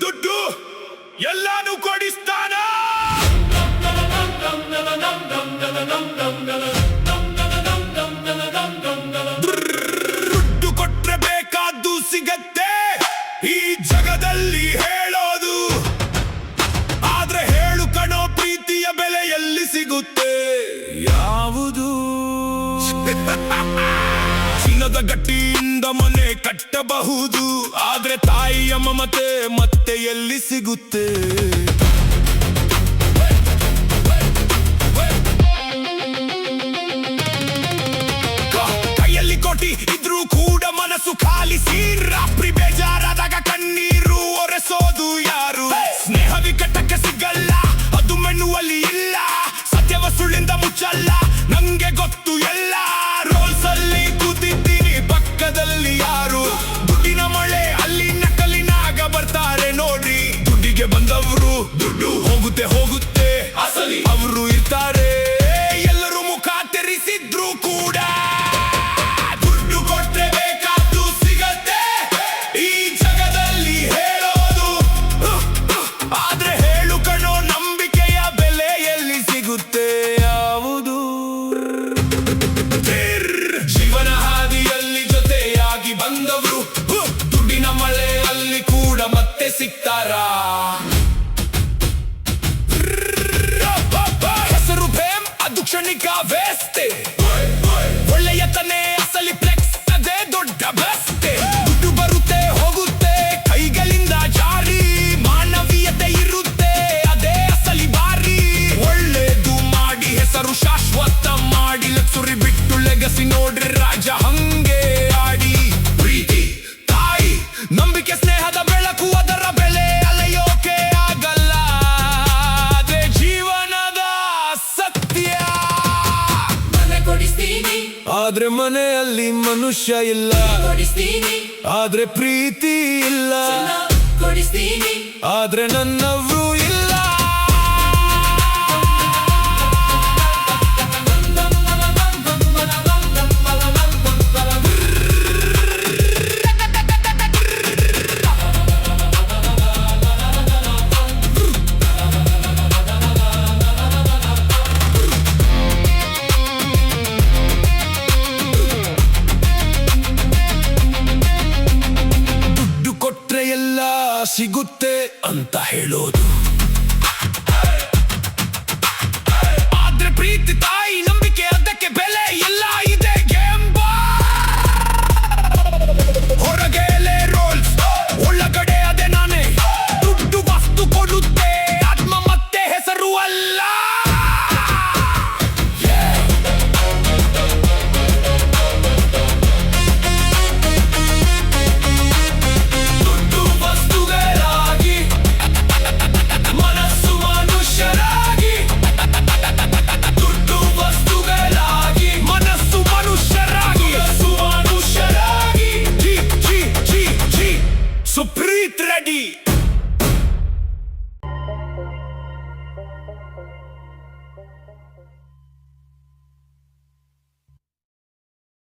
ದುಡ್ಡು ಎಲ್ಲಾನು ಕೊಡಿಸ್ತಾನ. ದುಡ್ಡು ಕೊಟ್ರೆ ಬೇಕಾದ್ದು ಸಿಗತ್ತೆ ಈ ಜಗದಲ್ಲಿ ಹೇಳೋದು, ಆದ್ರೆ ಹೇಳು ಕಣೋ ಪ್ರೀತಿಯ ಬೆಲೆ ಎಲ್ಲಿ ಸಿಗುತ್ತೆ? ಯಾವುದು? ಚಿನ್ನದ ಗಟ್ಟಿಯಿಂದ ಮನೆ ಕಟ್ಟಬಹುದು, ಆದ್ರೆ ತಾಯಿಯ ಮಮತೆ ಮತ್ತೆ ಎಲ್ಲಿ ಸಿಗುತ್ತೆ? ಕೈಯಲ್ಲಿ ಕೋಟಿ ಇದ್ರೂ ಕೂಡ ಮನಸ್ಸು ಖಾಲಿ. ರಾತ್ರಿ ಬೇಜಾರಾದಾಗ ಕಣ್ಣೀರು ಒರೆಸೋದು ಯಾರು? ಸ್ನೇಹ ವಿಕಟಕ್ಕೆ ಸಿಗಲ್ಲ, ಅದು ಮೆನ್ನುವಲ್ಲಿ ಇಲ್ಲ. ಸತ್ಯವ ಸುಳ್ಳಿಂದ ಮುಚ್ಚಲ್ಲ, ನಂಗೆ ಗೊತ್ತು ಎಲ್ಲ. ರೋಲ್ಸ್ ಅಲ್ಲಿ ಕೂತಿದ್ದೀನಿ, ಪಕ್ಕದಲ್ಲಿ ಯಾರು? ದುಡ್ಡಿನ ಮಳೆ ಅಲ್ಲಿ ನಕಲಿನಾಗ ಬರ್ತಾರೆ ನೋಡ್ರಿ. ದುಡ್ಡಿಗೆ ಬಂದವರು ದುಡ್ಡು ಹೋಗುತ್ತೆ ಹೋಗುತ್ತೆ, ಅಸಲಿ ಅವರು ಇರ್ತಾರೆ. ಎಲ್ಲರೂ ಮುಖ ತೆರಿಸಿದ್ರು ಕೂಡ ದುಡ್ಡು ಕೊಟ್ರೆ ಬೇಕಾದ್ದು ಸಿಗತ್ತೆ ಈ ಜಗದಲ್ಲಿ ಹೇಳೋದು, ಆದ್ರೆ ಹೇಳು ಕಣೋ ನಂಬಿಕೆಯ ಬೆಲೆ ಎಲ್ಲಿ ಸಿಗುತ್ತೆ? ಯಾವುದು? ಜೀವನ ಹಾದಿಯಲ್ಲಿ ಜೊತೆಯಾಗಿ ಬಂದವರು ದುಡ್ಡಿನ ಮಳೆಯಲ್ಲಿ ಕೂಡ ಮತ್ತೆ ಸಿಗ್ತಾರಾ? ಹೆಸರು ಫೇಮ್ ಅದು ಕ್ಷಣಿಕ ವೇಸ್ತೆ, ಒಳ್ಳೆಯತನೇ ಅಸಲಿ ಫ್ಲೆಕ್ಸ್ ಅದೇ ದೊಡ್ಡ ಬೆಸ್ತೆ. ದುಡ್ಡು ಬರುತ್ತೆ ಹೋಗುತ್ತೆ ಕೈಗಳಿಂದ ಜಾರಿ, ಮಾನವೀಯತೆ ಇರುತ್ತೆ ಅದೇ ಅಸಲಿ ಬಾರಿ. ಒಳ್ಳೇದು ಮಾಡಿ ಹೆಸರು ಶಾಶ್ವತ ಮಾಡಿ, ಲಕ್ಸುರಿ ಬಿಟ್ಟು ಲೆಗಸಿ ನೋಡ್ರಿ ರಾಜ ಹಂಗೆ ಆಡಿ. ಪ್ರೀತಿ ತಾಯಿ ನಂಬಿಕೆ ಸ್ನೇಹದ ಬೆಳಕು, ಅದರ ಬೆಲೆ ಅಲೆಯೋಕೆ ಆಗಲ್ಲ, ಅದೇ ಜೀವನದ ಸತ್ಯ. ಮನೆ ಕೊಡಿಸ್ತೀನಿ ಆದ್ರೆ ಮನೆಯಲ್ಲಿ ಮನುಷ್ಯ ಇಲ್ಲ, ಕೊಡಿಸ್ತೀನಿ ಆದ್ರೆ ಪ್ರೀತಿ ಇಲ್ಲ. ಕೊಡಿಸ್ತೀನಿ ಆದ್ರೆ ನನ್ನವರು ಇಲ್ಲ. ದುಡ್ಡು ಕೊಟ್ರೆ ಎಲ್ಲ ಸಿಗುತ್ತೆ ಅಂತ ಹೇಳೋದು, ಆದ್ರೆ ಪ್ರೀತಿ ತಾಯಿ ನಂಬಿಕೆ ಅದಕ್ಕೆ ಬೆಲೆ ಇಲ್ಲ. ಇದೆ ಗೇಮ್ ಹೊರಗೆ ರೋಲ್ಸ್, ಒಳಗಡೆ ಅದೇ ನಾನೇ. ದುಡ್ಡು ವಸ್ತು ಕೊಡುತ್ತೆ, ಆತ್ಮ ಮತ್ತೆ ಹೆಸರು ಅಲ್ಲ. ದುಡ್ಡು ವಸ್ತುಗಳಾಗಿ, ಮನಸ್ಸು ಮನುಷ್ಯರಾಗಿ. ದುಡ್ಡು ವಸ್ತುಗಳಾಗಿ, ಮನಸ್ಸು ಮನುಷ್ಯರಾಗಿ. ಮನುಷ್ಯರಾಗಿ. ಜಿ ಜಿ ಜಿ ಜಿ ಸುಪ್ರೀತ್ ರೆಡ್ಡಿ.